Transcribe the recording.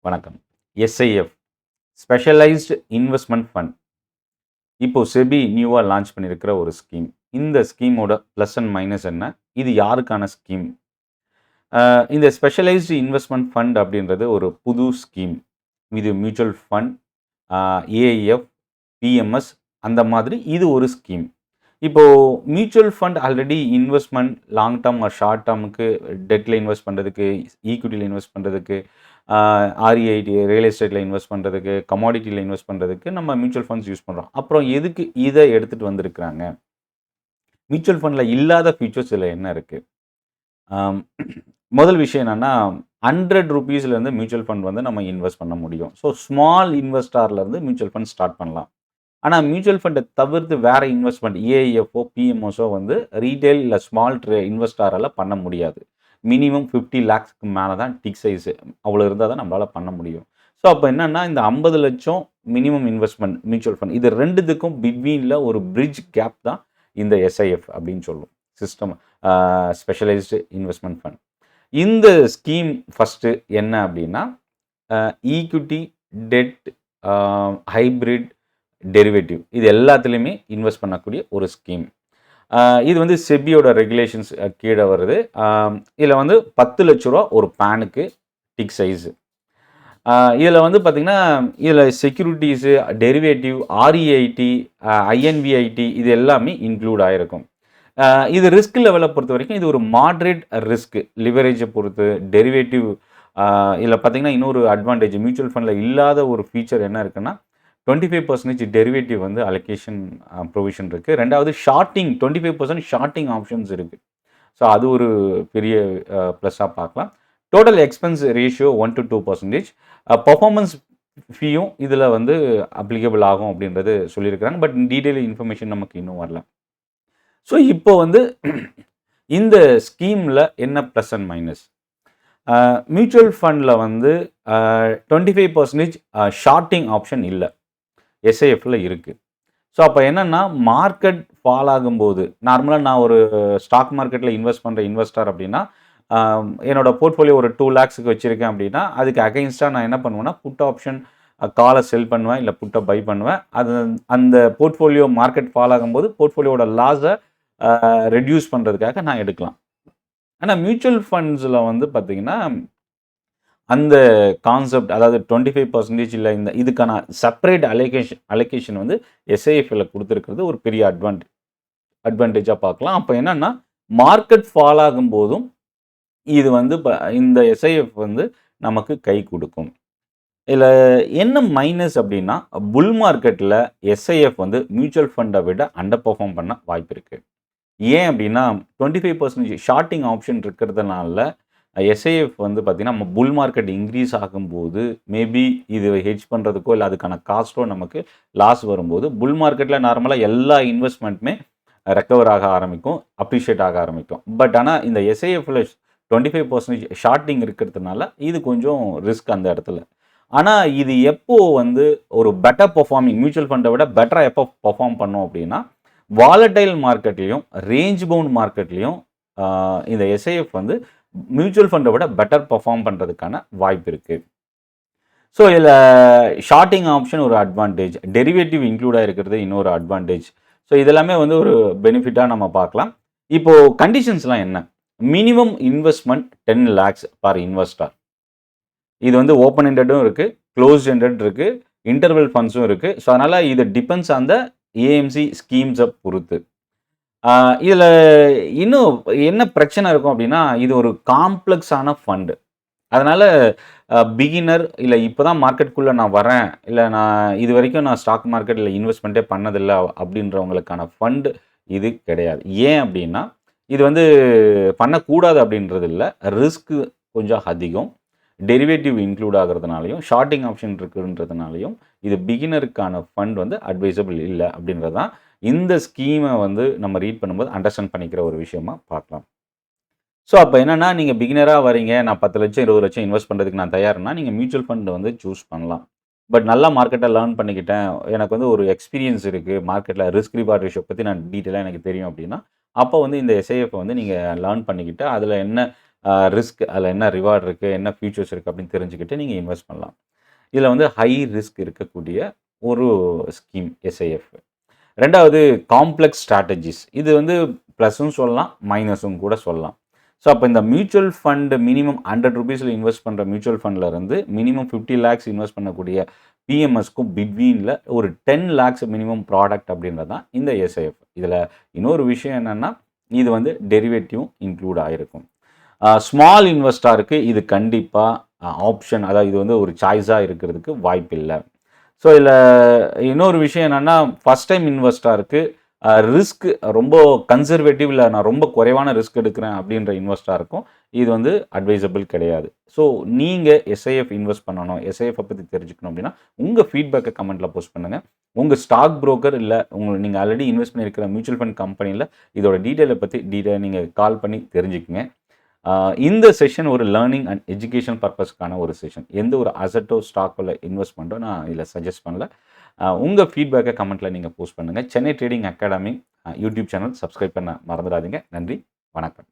வணக்கம். SIF specialised investment fund. இப்போ SEBI நியூவா லான்ச் பண்ணியிருக்கிற ஒரு ஸ்கீம். இந்த ஸ்கீமோட ப்ளஸ் அண்ட் மைனஸ் என்ன? இது யாருக்கான ஸ்கீம்? இந்த ஸ்பெஷலைஸ்டு இன்வெஸ்ட்மெண்ட் ஃபண்ட் அப்படின்றது ஒரு புது ஸ்கீம். இது மியூச்சுவல் ஃபண்ட், ஏஐஎஃப், பிஎம்எஸ் அந்த மாதிரி இது ஒரு ஸ்கீம். இப்போ mutual fund already investment long term or short டேர்முக்கு டெட்ல இன்வெஸ்ட் பண்ணுறதுக்கு, ஈக்விட்டியில் இன்வெஸ்ட் பண்ணுறதுக்கு, ஆர்இஐடி ரியல் எஸ்டேட்டில் இன்வெஸ்ட் பண்ணுறதுக்கு, கமாடிட்டியில் இன்வெஸ்ட் பண்ணுறதுக்கு நம்ம மியூச்சுவல் ஃபண்ட்ஸ் யூஸ் பண்ணுறோம். அப்புறம் எதுக்கு இதை எடுத்துகிட்டு வந்திருக்கிறாங்க? மியூச்சுவல் ஃபண்டில் இல்லாத ஃபீச்சர்ஸ் இதில் என்ன இருக்குது? முதல் விஷயம் என்னென்னா, ₹100 மியூச்சுவல் ஃபண்ட் வந்து நம்ம இன்வெஸ்ட் பண்ண முடியும். ஸோ ஸ்மால் இன்வெஸ்டார்லேருந்து மியூச்சுவல் ஃபண்ட் ஸ்டார்ட் பண்ணலாம். ஆனால் மியூச்சுவல் ஃபண்டை தவிர்த்து வேறு இன்வெஸ்ட்மெண்ட் ஏஐஎஃப்ஓ, பிஎம்எஸோ வந்து ரீட்டைல் இல்லை ஸ்மால் இன்வெஸ்டாரால் பண்ண முடியாது. மினிமம் 50 லேக்ஸ்க்கு மேலே தான் டிக் சைஸு, அவ்வளோ இருந்தால் தான் நம்மளால் பண்ண முடியும். ஸோ அப்போ என்னென்னா, இந்த 50 லட்சம் மினிமம் இன்வெஸ்ட்மெண்ட் மியூச்சுவல் ஃபண்ட், இது ரெண்டுத்துக்கும் பிட்வீனில் ஒரு பிரிட்ஜ் கேப் தான் இந்த எஸ்ஐஎஃப் அப்படின்னு சொல்லும். System specialised investment fund. இந்த ஸ்கீம் ஃபஸ்ட்டு என்ன அப்படின்னா, ஈக்விட்டி, டெட், ஹைப்ரிட், டெரிவேட்டிவ் இது எல்லாத்துலேயுமே இன்வெஸ்ட் பண்ணக்கூடிய ஒரு ஸ்கீம். இது வந்து செபியோட ரெகுலேஷன்ஸ் கீழே வருது. இதில் வந்து 10 லட்ச ரூபா ஒரு பேனுக்கு டிக் சைஸு. இதில் வந்து பார்த்திங்கன்னா, இதில் செக்யூரிட்டிஸு, டெரிவேட்டிவ், ஆர்இஐடி, ஐஎன்விஐடி இது எல்லாமே இன்க்ளூட் ஆகிருக்கும். இது ரிஸ்க் லெவலை பொறுத்த வரைக்கும் இது ஒரு மாட்ரேட் ரிஸ்க். லிவரேஜை பொறுத்து டெரிவேட்டிவ் இதில் பார்த்திங்கன்னா, இன்னொரு அட்வான்டேஜ் மியூச்சுவல் ஃபண்டில் இல்லாத ஒரு ஃபீச்சர் என்ன இருக்குன்னா, 25% டெரிவேட்டிவ் வந்து அலோகேஷன் ப்ரொவிஷன் இருக்குது. ரெண்டாவது ஷார்ட்டிங் 25% ஷார்ட்டிங் ஆப்ஷன்ஸ் இருக்குது. ஸோ அது ஒரு பெரிய ப்ளஸ்ஸாக பார்க்கலாம். Total expense ratio 1 to 2%. Performance ஃபீயும் இதில் வந்து அப்ளிகபிள் ஆகும் அப்படின்றது சொல்லியிருக்கிறாங்க. பட் டீட்டெயில் இன்ஃபர்மேஷன் நமக்கு இன்னும் வரல. ஸோ இப்போ வந்து இந்த ஸ்கீமில் என்ன ப்ளஸ் அண்ட் மைனஸ்? மியூச்சுவல் ஃபண்டில் வந்து 25% ஷார்ட்டிங் ஆப்ஷன் இல்லை, எஸ்ஐஎஃப்ல இருக்குது. ஸோ அப்போ என்னென்னா, மார்க்கெட் ஃபால் ஆகும்போது, நார்மலாக நான் ஒரு ஸ்டாக் மார்க்கெட்டில் இன்வெஸ்ட் பண்ணுற இன்வெஸ்டர் அப்படின்னா, என்னோடய போர்ட்ஃபோலியோ ஒரு 2 லேக்ஸுக்கு வச்சுருக்கேன் அப்படின்னா, அதுக்கு அகைன்ஸ்டாக நான் என்ன பண்ணுவேன்னா, புட் ஆப்ஷன் காலை செல் பண்ணுவேன், இல்லை புட்டை பை பண்ணுவேன். அது அந்த போர்ட்ஃபோலியோ மார்க்கெட் ஃபால் ஆகும்போது போர்ட்ஃபோலியோட லாஸை ரெடியூஸ் பண்ணுறதுக்காக நான் எடுக்கலாம். ஆனால் மியூச்சுவல் ஃபண்ட்ஸில் வந்து பார்த்திங்கன்னா, அந்த கான்செப்ட், அதாவது 25% இல்லை, இந்த இதுக்கான செப்பரேட் அலோகேஷன் வந்து எஸ்ஐஎஃப்ல கொடுத்துருக்கிறது ஒரு பெரிய அட்வான்டேஜாக பார்க்கலாம். அப்போ என்னென்னா, மார்க்கெட் ஃபால் ஆகும்போதும் இது வந்து இந்த எஸ்ஐஎஃப் வந்து நமக்கு கை கொடுக்கும். இதில் என்ன மைனஸ் அப்படின்னா, புல் மார்க்கெட்டில் எஸ்ஐஎஃப் வந்து மியூச்சுவல் ஃபண்டை விட அண்டர் பெர்ஃபார்ம் பண்ண வாய்ப்பு இருக்குது. ஏன் அப்படின்னா, 25% ஷார்ட்டிங் ஆப்ஷன் இருக்கிறதுனால எஸ்ஐஎஃப் வந்து பார்த்திங்கன்னா, நம்ம புல் மார்க்கெட் இன்க்ரீஸ் ஆகும்போது மேபி இது ஹெட்ஜ் பண்ணுறதுக்கோ இல்லை அதுக்கான காஸ்ட்டோ நமக்கு லாஸ் வரும்போது, புல் மார்க்கெட்டில் நார்மலாக எல்லா இன்வெஸ்ட்மெண்ட்டுமே ரெக்கவர் ஆக ஆரம்பிக்கும், அப்ரிஷியேட் ஆக ஆரம்பிக்கும். பட் ஆனால் இந்த எஸ்ஐஎஃப்ல 25% ஷார்ட்டிங் இருக்கிறதுனால இது கொஞ்சம் ரிஸ்க் அந்த இடத்துல. ஆனால் இது எப்போ வந்து ஒரு பெட்டர் பெர்ஃபார்மிங், மியூச்சுவல் ஃபண்டை விட பெட்டராக எப்போ பெர்ஃபார்ம் பண்ணோம் அப்படின்னா, வாலடைல் மார்க்கெட்லேயும் ரேஞ்ச் பவுண்ட் மார்க்கெட்லேயும் இந்த எஸ்ஐஎஃப் வந்து மியூச்சுவல் ஃபண்டை விட பெட்டர் பெர்ஃபார்ம் பண்ணுறதுக்கான வாய்ப்பு இருக்குது. ஸோ இதில் ஷார்ட்டிங் ஆப்ஷன் ஒரு அட்வான்டேஜ், டெரிவேட்டிவ் இன்க்ளூடாக இருக்கிறது இன்னொரு அட்வான்டேஜ். ஸோ இதெல்லாமே வந்து ஒரு பெனிஃபிட்டாக நம்ம பார்க்கலாம். இப்போது கண்டிஷன்ஸ்லாம் என்ன? Minimum investment 10 lakhs per investor. இது வந்து ஓப்பன் எண்டடும் இருக்குது, க்ளோஸ்ட் எண்டட் இருக்குது, இன்டர்வல் ஃபண்ட்ஸும் இருக்குது. ஸோ அதனால் இது டிபெண்ட்ஸ் ஆன் த ஏஎம்சி ஸ்கீம்ஸை பொறுத்து. இதில் இன்னும் என்ன பிரச்சனை இருக்கும் அப்படின்னா, இது ஒரு காம்ப்ளெக்ஸான ஃபண்டு. அதனால் பிகினர், இல்லை இப்போ தான் மார்க்கெட்டுக்குள்ளே நான் வரேன், இல்லை நான் இது வரைக்கும் நான் ஸ்டாக் மார்க்கெட்டில் இன்வெஸ்ட்மெண்ட்டே பண்ணதில்லை அப்படின்றவங்களுக்கான ஃபண்டு இது கிடையாது. ஏன் அப்படின்னா, இது வந்து பண்ணக்கூடாது அப்படின்றது இல்லை, ரிஸ்க்கு கொஞ்சம் அதிகம். டெரிவேட்டிவ் இன்க்ளூட் ஆகிறதுனாலையும் ஷார்ட்டிங் ஆப்ஷன் இருக்குன்றதுனாலையும் இது பிகினருக்கான ஃபண்ட் வந்து அட்வைசபிள் இல்லை அப்படின்றது தான் இந்த ஸ்கீமை வந்து நம்ம ரீட் பண்ணும்போது அண்டர்ஸ்டாண்ட் பண்ணிக்கிற ஒரு விஷயமா பார்க்கலாம். ஸோ அப்போ என்னென்னா, நீங்கள் பிகினராக வரீங்க, நான் 10 லட்சம் 20 லட்சம் இன்வெஸ்ட் பண்ணுறதுக்கு நான் தயார்னா நீங்கள் மியூச்சுவல் ஃபண்ட் வந்து சூஸ் பண்ணலாம். பட் நல்லா மார்க்கெட்டை லேர்ன் பண்ணிக்கிட்டேன், எனக்கு வந்து ஒரு எக்ஸ்பீரியன்ஸ் இருக்குது, மார்க்கெட்டில் ரிஸ்க் ரிவார்ட் ரேஷியோ பற்றி நான் டீட்டெயிலாக எனக்கு தெரியும் அப்படின்னா, அப்போ வந்து இந்த எஸ்ஐஎஃப் வந்து நீங்கள் லேர்ன் பண்ணிக்கிட்டு அதில் என்ன ரிஸ்க் அதில் என்ன ரிவார்ட் இருக்குது, என்ன ஃபியூச்சர்ஸ் இருக்குது அப்படின்னு தெரிஞ்சுக்கிட்டு நீங்கள் இன்வெஸ்ட் பண்ணலாம். இதில் வந்து ஹை ரிஸ்க் இருக்கக்கூடிய ஒரு ஸ்கீம் எஸ்ஐஎஃப். 2வது காம்ப்ளெக்ஸ் ஸ்ட்ராட்டஜிஸ். இது வந்து ப்ளஸும் சொல்லலாம், மைனஸும் கூட சொல்லலாம். ஸோ அப்போ இந்த மியூச்சுவல் ஃபண்ட் மினிமம் ₹100 இன்வெஸ்ட் பண்ணுற மியூச்சுவல் ஃபண்டில் இருந்து மினிமம் 50 lakhs இன்வெஸ்ட் பண்ணக்கூடிய பிஎம்எஸ்க்கும் பிட்வீனில் ஒரு 10 lakhs மினிமம் ப்ராடக்ட் அப்படின்றது தான் இந்த எஸ்ஐஎஃப். இதில் இன்னொரு விஷயம் என்னென்னா, இது வந்து டெரிவேட்டிவும் இன்க்ளூட் ஆகிருக்கும். ஸ்மால் இன்வெஸ்டாருக்கு இது கண்டிப்பாக ஆப்ஷன், அதாவது இது வந்து ஒரு சாய்ஸாக இருக்கிறதுக்கு வாய்ப்பில்லை. ஸோ இதில் இன்னொரு விஷயம் என்னென்னா, ஃபஸ்ட் டைம் இன்வெஸ்டாருக்கு ரிஸ்க் ரொம்ப கன்சர்வேட்டிவ், இல்லை நான் ரொம்ப குறைவான ரிஸ்க் எடுக்கிறேன் அப்படின்ற இன்வெஸ்டாருக்கும் இது வந்து அட்வைசபிள் கிடையாது. ஸோ நீங்கள் எஸ்ஐஎஃப் இன்வெஸ்ட் பண்ணணும், எஸ்ஐஎஃப் பற்றி தெரிஞ்சுக்கணும் அப்படின்னா உங்கள் ஃபீட்பேக்கை கமெண்ட்டில் போஸ்ட் பண்ணுங்கள். உங்கள் ஸ்டாக் புரோக்கர் இல்லை நீங்கள் ஆல்ரெடி இன்வெஸ்ட் பண்ணியிருக்கிற மியூச்சுவல் ஃபண்ட் கம்பெனியில் இதோட டீட்டெயிலை பற்றி நீங்கள் கால் பண்ணி தெரிஞ்சுக்குங்க. இந்த செஷன் ஒரு லேர்னிங் அண்ட் எஜுகேஷன் பர்பஸ்க்கான ஒரு செஷன். எந்த ஒரு அசட்டோ ஸ்டாக்கோ இன்வெஸ்ட்மெண்ட்டோ நான் இதில் சஜஸ்ட் பண்ணல. உங்கள் ஃபீட்பேக்கை கமெண்ட்டில் நீங்கள் போஸ்ட் பண்ணுங்கள். Chennai trading academy YouTube channel subscribe பண்ண மறந்துடாதீங்க. நன்றி, வணக்கம்.